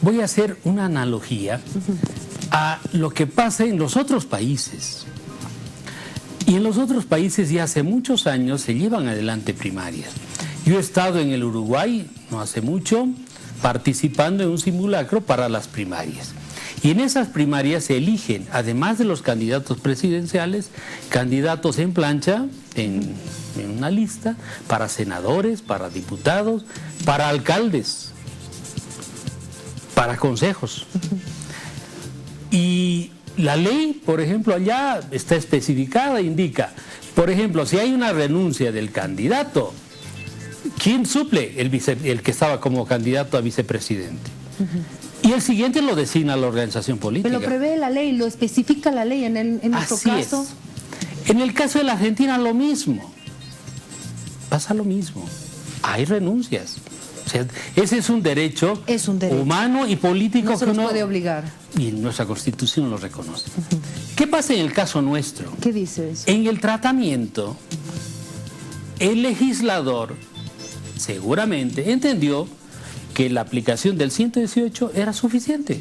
Voy a hacer una analogía a lo que pasa en los otros países. Y en los otros países ya hace muchos años se llevan adelante primarias. Yo he estado en el Uruguay, no hace mucho, participando en un simulacro para las primarias. Y en esas primarias se eligen, además de los candidatos presidenciales, candidatos en plancha, en una lista, para senadores, para diputados, para alcaldes, para consejos. Y la ley, por ejemplo, allá está especificada, indica, por ejemplo, si hay una renuncia del candidato, ¿quién suple? El que estaba como candidato a vicepresidente. Y el siguiente lo designa la organización política. Pero lo prevé la ley, lo especifica la ley en nuestro caso. Así es. En el caso de la Argentina lo mismo. Pasa lo mismo. Hay renuncias. O sea, ese es un derecho, humano y político no se nos puede obligar. Y nuestra Constitución lo reconoce. ¿Qué pasa en el caso nuestro? ¿Qué dice eso? En el tratamiento, el legislador seguramente entendió que la aplicación del 118 era suficiente.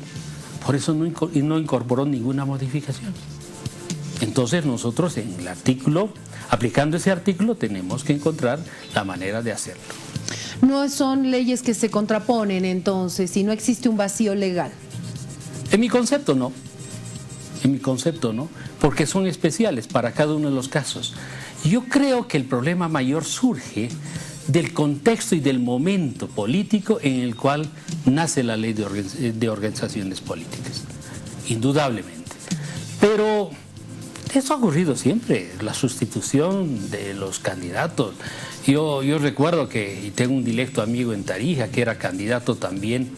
Por eso no incorporó ninguna modificación. Entonces nosotros en el artículo, aplicando ese artículo, tenemos que encontrar la manera de hacerlo. No son leyes que se contraponen entonces y no existe un vacío legal. En mi concepto no. En mi concepto no, porque son especiales para cada uno de los casos. Yo creo que el problema mayor surge del contexto y del momento político en el cual nace la ley de organizaciones políticas, indudablemente. Pero eso ha ocurrido siempre, la sustitución de los candidatos. Yo recuerdo que, y tengo un directo amigo en Tarija que era candidato también,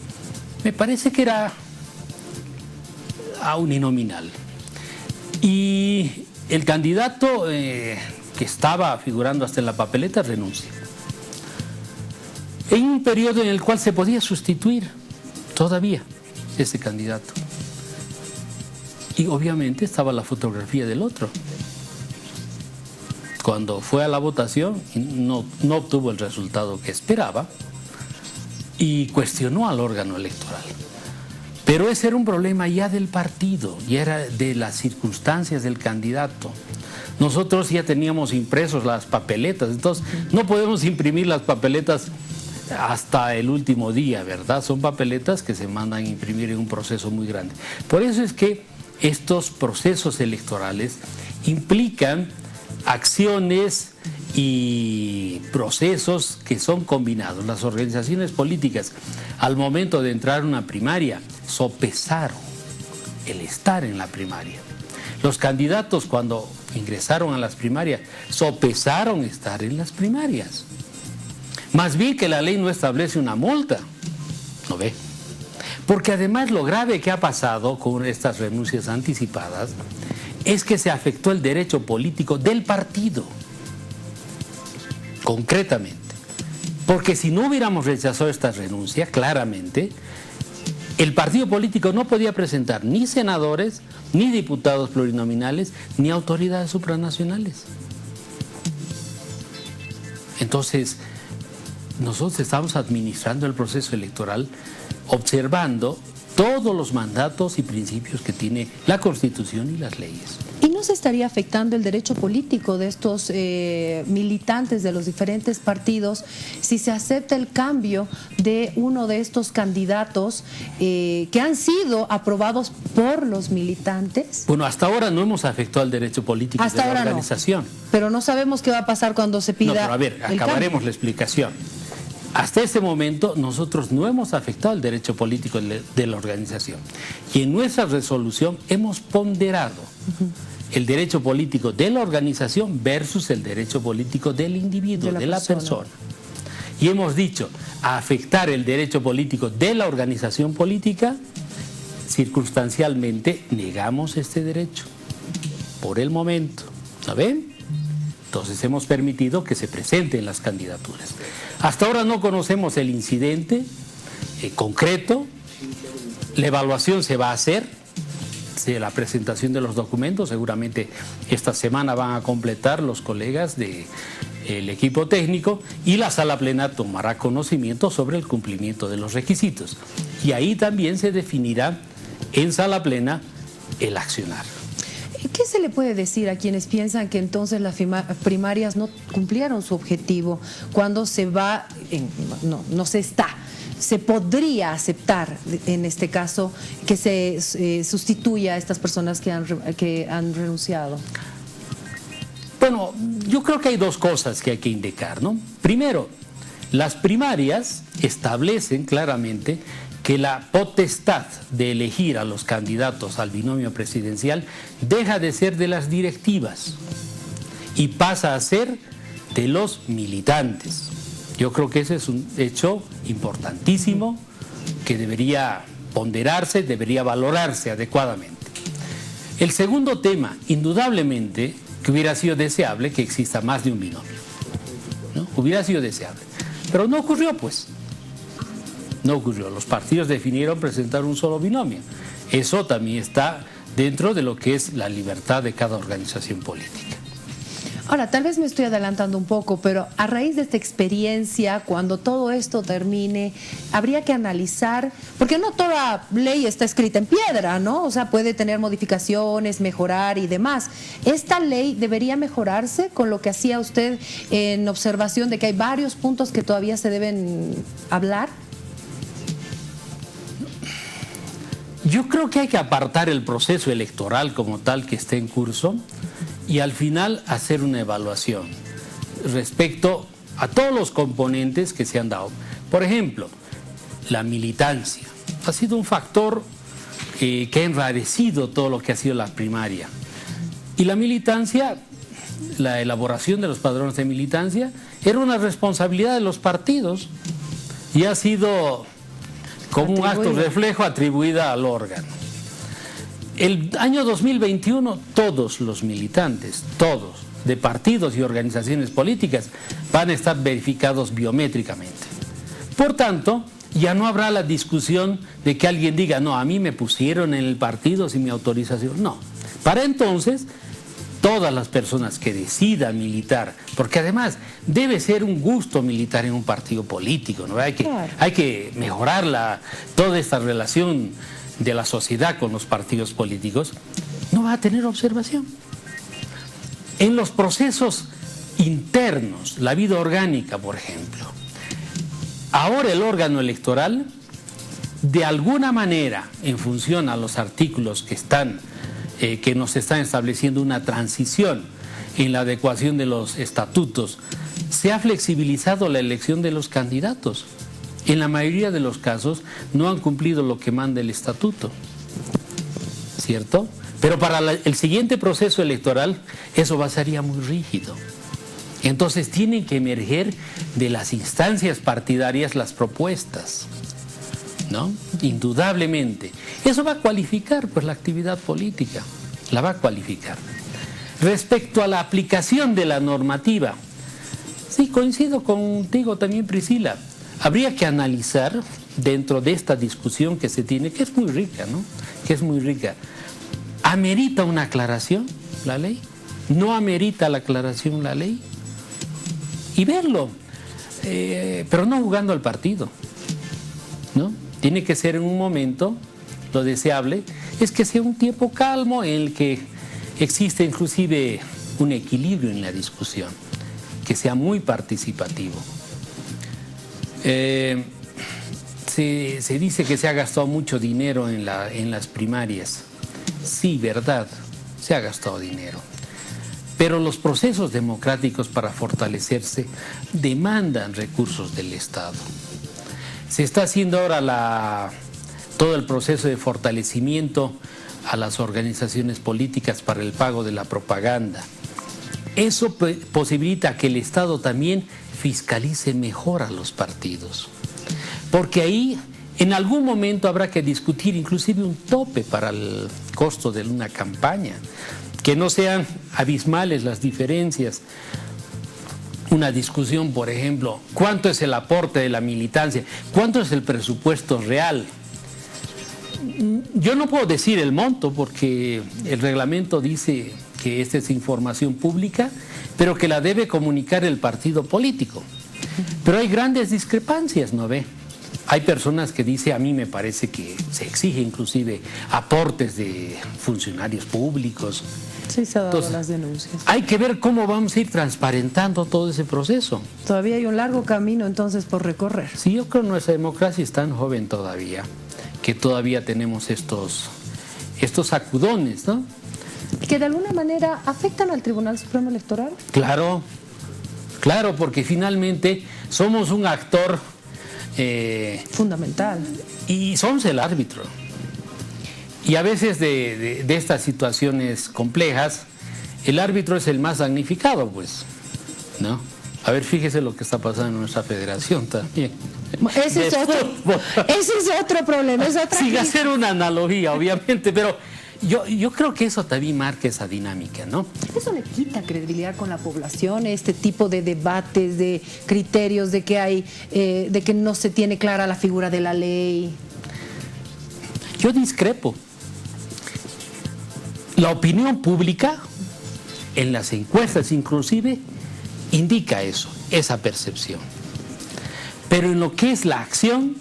me parece que era a uninominal. Y el candidato que estaba figurando hasta en la papeleta renuncia. En un periodo en el cual se podía sustituir todavía ese candidato. Y obviamente estaba la fotografía del otro. Cuando fue a la votación no obtuvo el resultado que esperaba y cuestionó al órgano electoral. Pero ese era un problema ya del partido, ya era de las circunstancias del candidato. Nosotros ya teníamos impresos las papeletas, entonces no podemos imprimir las papeletas hasta el último día, ¿verdad? Son papeletas que se mandan a imprimir en un proceso muy grande. Por eso es que estos procesos electorales implican acciones y procesos que son combinados. Las organizaciones políticas, al momento de entrar a una primaria, sopesaron el estar en la primaria. Los candidatos, cuando ingresaron a las primarias, sopesaron estar en las primarias. Más bien que la ley no establece una multa, ¿no ve? Porque además lo grave que ha pasado con estas renuncias anticipadas es que se afectó el derecho político del partido, concretamente. Porque si no hubiéramos rechazado esta renuncia, claramente, el partido político no podía presentar ni senadores, ni diputados plurinominales, ni autoridades supranacionales. Entonces, nosotros estamos administrando el proceso electoral observando todos los mandatos y principios que tiene la Constitución y las leyes. ¿Y no se estaría afectando el derecho político de estos militantes de los diferentes partidos si se acepta el cambio de uno de estos candidatos que han sido aprobados por los militantes? Bueno, hasta ahora no hemos afectado el derecho político de la organización. No, pero no sabemos qué va a pasar cuando se pida. No, pero a ver, acabaremos la explicación. Hasta este momento nosotros no hemos afectado el derecho político de la organización. Y en nuestra resolución hemos ponderado el derecho político de la organización versus el derecho político del individuo, de la persona. Y hemos dicho, a afectar el derecho político de la organización política, circunstancialmente negamos este derecho. Por el momento, ¿saben? Entonces hemos permitido que se presenten las candidaturas. Hasta ahora no conocemos el incidente concreto. La evaluación se va a hacer, la presentación de los documentos, seguramente esta semana van a completar los colegas de el equipo técnico, y la sala plena tomará conocimiento sobre el cumplimiento de los requisitos. Y ahí también se definirá en sala plena el accionar. ¿Qué se le puede decir a quienes piensan que entonces las primarias no cumplieron su objetivo cuando se va, no se está? ¿Se podría aceptar, en este caso, que se sustituya a estas personas que han renunciado? Bueno, yo creo que hay dos cosas que hay que indicar, ¿no? Primero, las primarias establecen claramente que la potestad de elegir a los candidatos al binomio presidencial deja de ser de las directivas y pasa a ser de los militantes. Yo creo que ese es un hecho importantísimo que debería ponderarse, debería valorarse adecuadamente. El segundo tema, indudablemente, que hubiera sido deseable que exista más de un binomio, ¿no? Hubiera sido deseable, pero no ocurrió, pues. No ocurrió. Los partidos definieron presentar un solo binomio. Eso también está dentro de lo que es la libertad de cada organización política. Ahora, tal vez me estoy adelantando un poco, pero a raíz de esta experiencia, cuando todo esto termine, habría que analizar, porque no toda ley está escrita en piedra, ¿no? O sea, puede tener modificaciones, mejorar y demás. ¿Esta ley debería mejorarse con lo que hacía usted en observación de que hay varios puntos que todavía se deben hablar? Yo creo que hay que apartar el proceso electoral como tal que esté en curso y al final hacer una evaluación respecto a todos los componentes que se han dado. Por ejemplo, la militancia ha sido un factor que ha enrarecido todo lo que ha sido la primaria. Y la militancia, la elaboración de los padrones de militancia, era una responsabilidad de los partidos y ha sido como un acto reflejo atribuida al órgano. El año 2021 todos los militantes, todos, de partidos y organizaciones políticas, van a estar verificados biométricamente. Por tanto, ya no habrá la discusión de que alguien diga, no, a mí me pusieron en el partido sin mi autorización. No. Para entonces, todas las personas que decidan militar, porque además debe ser un gusto militar en un partido político, ¿no? Hay que mejorar toda esta relación de la sociedad con los partidos políticos, no va a tener observación. En los procesos internos, la vida orgánica, por ejemplo, ahora el órgano electoral, de alguna manera, en función a los artículos que nos están estableciendo una transición en la adecuación de los estatutos, se ha flexibilizado la elección de los candidatos. En la mayoría de los casos no han cumplido lo que manda el estatuto, ¿cierto? Pero para el siguiente proceso electoral eso sería muy rígido. Entonces tienen que emerger de las instancias partidarias las propuestas, ¿no? Indudablemente. Eso va a cualificar pues la actividad política, la va a cualificar. Respecto a la aplicación de la normativa, sí, coincido contigo también, Priscila. Habría que analizar dentro de esta discusión que se tiene, que es muy rica, ¿no? Que es muy rica. ¿Amerita una aclaración la ley? ¿No amerita la aclaración la ley? Y verlo, pero no jugando al partido, ¿no? Tiene que ser en un momento, lo deseable es que sea un tiempo calmo en el que existe inclusive un equilibrio en la discusión, que sea muy participativo. Se dice que se ha gastado mucho dinero en las primarias. Sí, verdad, se ha gastado dinero. Pero los procesos democráticos para fortalecerse demandan recursos del Estado. Se está haciendo ahora todo el proceso de fortalecimiento a las organizaciones políticas para el pago de la propaganda. Eso posibilita que el Estado también fiscalice mejor a los partidos. Porque ahí en algún momento habrá que discutir inclusive un tope para el costo de una campaña, que no sean abismales las diferencias. Una discusión, por ejemplo, ¿cuánto es el aporte de la militancia? ¿Cuánto es el presupuesto real? Yo no puedo decir el monto porque el reglamento dice que esta es información pública, pero que la debe comunicar el partido político. Pero hay grandes discrepancias, ¿no ve? Hay personas que dicen, a mí me parece que se exige inclusive aportes de funcionarios públicos. Sí, se han dado las denuncias. Hay que ver cómo vamos a ir transparentando todo ese proceso. Todavía hay un largo camino entonces por recorrer. Sí, yo creo que nuestra democracia es tan joven todavía, que todavía tenemos estos sacudones, ¿no? Que de alguna manera afectan al Tribunal Supremo Electoral. Claro, claro, porque finalmente somos un actor fundamental. Y somos el árbitro. Y a veces de estas situaciones complejas, el árbitro es el más damnificado, pues, ¿no? A ver, fíjese lo que está pasando en nuestra federación también. Ese es otro problema, es otra Sin hacer una analogía, obviamente, pero yo creo que eso también marca esa dinámica, ¿no? Eso le quita credibilidad con la población, este tipo de debates, de criterios, de que no se tiene clara la figura de la ley. Yo discrepo. La opinión pública, en las encuestas inclusive, indica eso, esa percepción. Pero en lo que es la acción,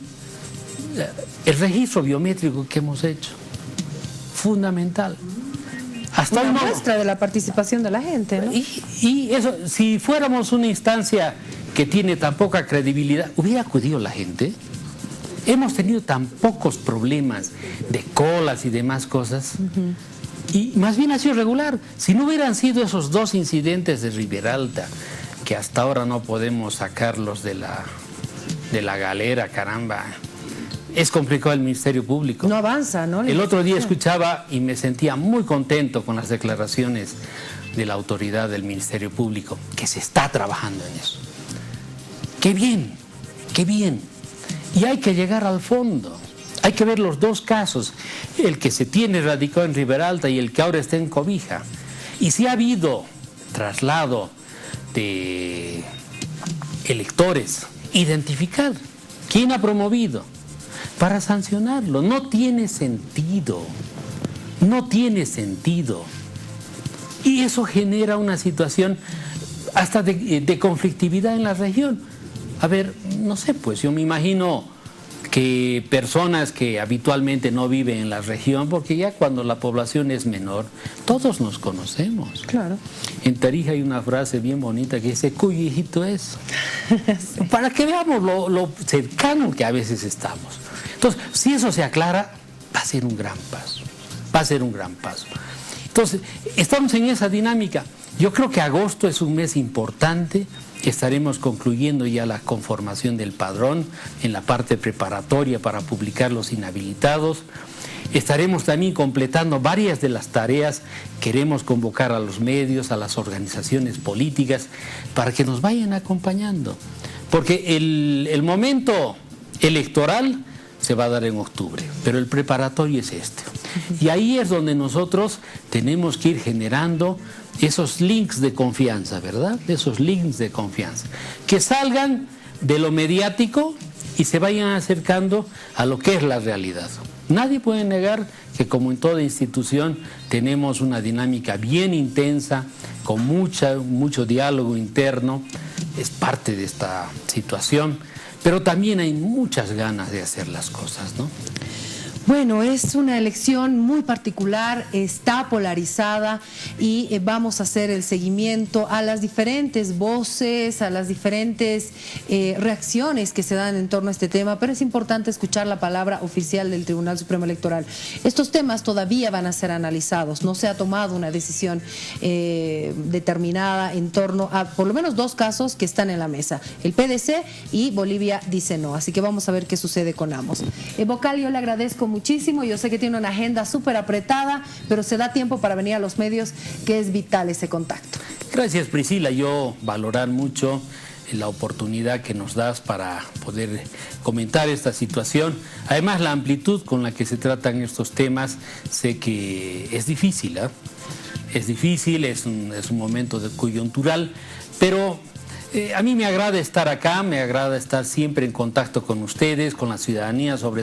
el registro biométrico que hemos hecho, fundamental. Hasta una muestra de la participación de la gente, ¿no? Y eso, si fuéramos una instancia que tiene tan poca credibilidad, ¿hubiera acudido la gente? Hemos tenido tan pocos problemas de colas y demás cosas. Y más bien ha sido regular. Si no hubieran sido esos 2 incidentes de Riberalta, que hasta ahora no podemos sacarlos de la galera, caramba, es complicado el Ministerio Público. No avanza, ¿no? El otro día escuchaba y me sentía muy contento con las declaraciones de la autoridad del Ministerio Público, que se está trabajando en eso. ¡Qué bien! ¡Qué bien! Y hay que llegar al fondo. Hay que ver los 2 casos, el que se tiene radicado en Riberalta y el que ahora está en Cobija. Y si ha habido traslado de electores, identificar quién ha promovido para sancionarlo. No tiene sentido, no tiene sentido. Y eso genera una situación hasta de conflictividad en la región. A ver, no sé, pues yo me imagino que personas que habitualmente no viven en la región, porque ya cuando la población es menor, todos nos conocemos. Claro. En Tarija hay una frase bien bonita que dice, ¿cuyo hijito es? Sí. Para que veamos lo cercano que a veces estamos. Entonces, si eso se aclara, va a ser un gran paso. Va a ser un gran paso. Entonces, estamos en esa dinámica. Yo creo que agosto es un mes importante. Estaremos concluyendo ya la conformación del padrón en la parte preparatoria para publicar los inhabilitados. Estaremos también completando varias de las tareas. Queremos convocar a los medios, a las organizaciones políticas, para que nos vayan acompañando. Porque el momento electoral se va a dar en octubre, pero el preparatorio es este. Y ahí es donde nosotros tenemos que ir generando esos links de confianza, ¿verdad? Esos links de confianza. Que salgan de lo mediático y se vayan acercando a lo que es la realidad. Nadie puede negar que, como en toda institución, tenemos una dinámica bien intensa, con mucho diálogo interno. Es parte de esta situación, pero también hay muchas ganas de hacer las cosas, ¿no? Bueno, es una elección muy particular, está polarizada y vamos a hacer el seguimiento a las diferentes voces, a las diferentes reacciones que se dan en torno a este tema, pero es importante escuchar la palabra oficial del Tribunal Supremo Electoral. Estos temas todavía van a ser analizados, no se ha tomado una decisión determinada en torno a por lo menos 2 casos que están en la mesa, el PDC y Bolivia dice no, así que vamos a ver qué sucede con ambos. Vocal, yo le agradezco muchísimo, yo sé que tiene una agenda súper apretada, pero se da tiempo para venir a los medios, que es vital ese contacto. Gracias, Priscila, yo valorar mucho la oportunidad que nos das para poder comentar esta situación. Además, la amplitud con la que se tratan estos temas, sé que es difícil, ¿eh? Es difícil, es un momento coyuntural, pero a mí me agrada estar acá, me agrada estar siempre en contacto con ustedes, con la ciudadanía, sobre